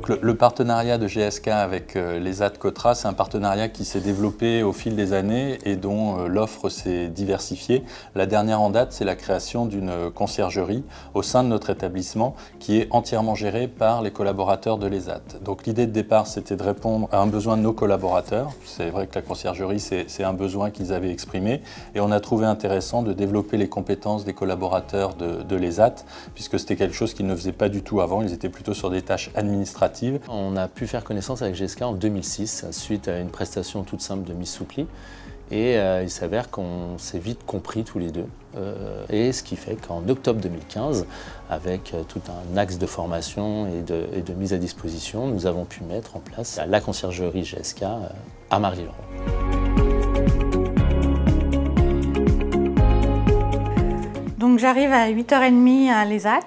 Donc le partenariat de GSK avec l'ESAT Cotra, c'est un partenariat qui s'est développé au fil des années et dont l'offre s'est diversifiée. La dernière en date, c'est la création d'une conciergerie au sein de notre établissement qui est entièrement gérée par les collaborateurs de l'ESAT. Donc l'idée de départ, c'était de répondre à un besoin de nos collaborateurs. C'est vrai que la conciergerie, c'est un besoin qu'ils avaient exprimé et on a trouvé intéressant de développer les compétences des collaborateurs de l'ESAT puisque c'était quelque chose qu'ils ne faisaient pas du tout avant. Ils étaient plutôt sur des tâches administratives. On a pu faire connaissance avec GSK en 2006 suite à une prestation toute simple de Miss Soupli. Et il s'avère qu'on s'est vite compris tous les deux. Et ce qui fait qu'en octobre 2015, avec tout un axe de formation et de mise à disposition, nous avons pu mettre en place la conciergerie GSK à Marly-le-Roi. Donc j'arrive à 8h30 à l'ESAT.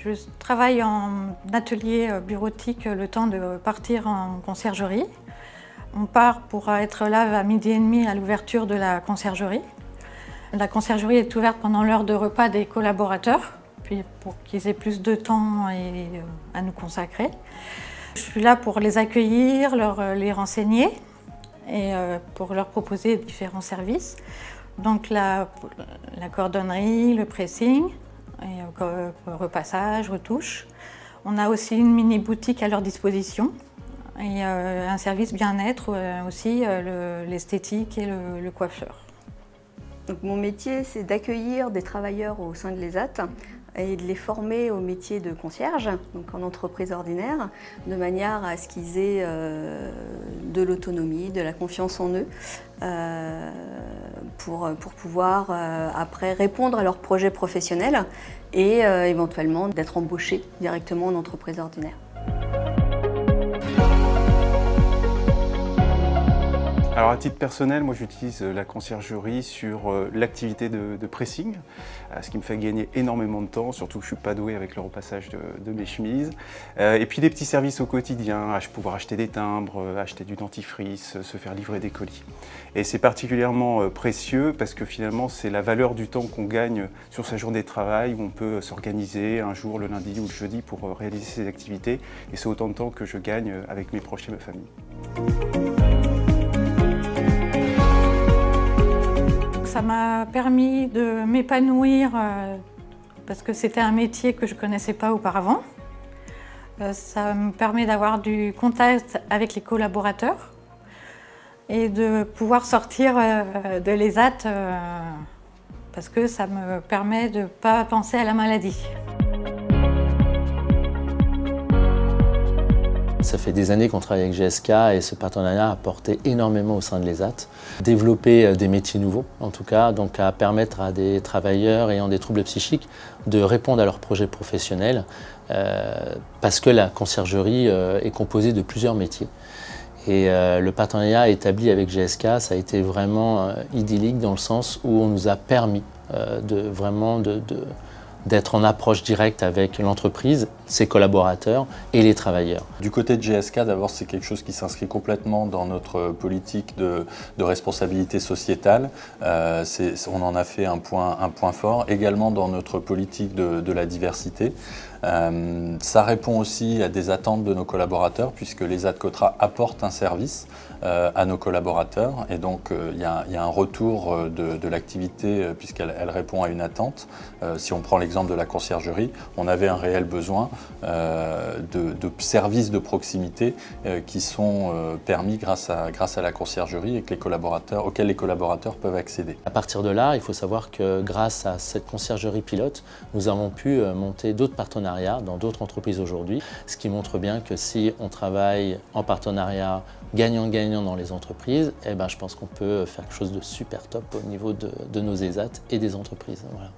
Je travaille en atelier bureautique le temps de partir en conciergerie. On part pour être là à 12h30 à l'ouverture de la conciergerie. La conciergerie est ouverte pendant l'heure de repas des collaborateurs, puis pour qu'ils aient plus de temps à nous consacrer. Je suis là pour les accueillir, les renseigner et pour leur proposer différents services. Donc la cordonnerie, le pressing, et repassage, retouche. On a aussi une mini-boutique à leur disposition et un service bien-être aussi, l'esthétique et le coiffeur. Donc, mon métier, c'est d'accueillir des travailleurs au sein de l'ESAT et de les former au métier de concierge, donc en entreprise ordinaire, de manière à ce qu'ils aient de l'autonomie, de la confiance en eux, pour pouvoir après répondre à leurs projets professionnels et éventuellement d'être embauchés directement en entreprise ordinaire. Alors à titre personnel, moi j'utilise la conciergerie sur l'activité de pressing, ce qui me fait gagner énormément de temps, surtout que je ne suis pas doué avec le repassage de mes chemises. Et puis des petits services au quotidien, pouvoir acheter des timbres, acheter du dentifrice, se faire livrer des colis. Et c'est particulièrement précieux parce que finalement c'est la valeur du temps qu'on gagne sur sa journée de travail où on peut s'organiser un jour, le lundi ou le jeudi pour réaliser ses activités. Et c'est autant de temps que je gagne avec mes proches et ma famille. Ça m'a permis de m'épanouir parce que c'était un métier que je ne connaissais pas auparavant. Ça me permet d'avoir du contact avec les collaborateurs et de pouvoir sortir de l'ESAT parce que ça me permet de ne pas penser à la maladie. Ça fait des années qu'on travaille avec GSK et ce partenariat a apporté énormément au sein de l'ESAT. Développer des métiers nouveaux, en tout cas, donc à permettre à des travailleurs ayant des troubles psychiques de répondre à leurs projets professionnels parce que la conciergerie est composée de plusieurs métiers. Et le partenariat établi avec GSK, ça a été vraiment idyllique dans le sens où on nous a permis d'être en approche directe avec l'entreprise, ses collaborateurs et les travailleurs. Du côté de GSK, d'abord, c'est quelque chose qui s'inscrit complètement dans notre politique de responsabilité sociétale. On en a fait un point fort, également dans notre politique de la diversité. Ça répond aussi à des attentes de nos collaborateurs puisque l'ESAT Cotra apporte un service à nos collaborateurs et donc il y a un retour de l'activité puisqu'elle répond à une attente. Si on prend l'exemple de la conciergerie, on avait un réel besoin de services de proximité qui sont permis grâce à la conciergerie et auxquels les collaborateurs peuvent accéder. À partir de là, il faut savoir que grâce à cette conciergerie pilote, nous avons pu monter d'autres partenariats dans d'autres entreprises aujourd'hui, ce qui montre bien que si on travaille en partenariat gagnant-gagnant dans les entreprises, je pense qu'on peut faire quelque chose de super top au niveau de nos ESAT et des entreprises. Voilà.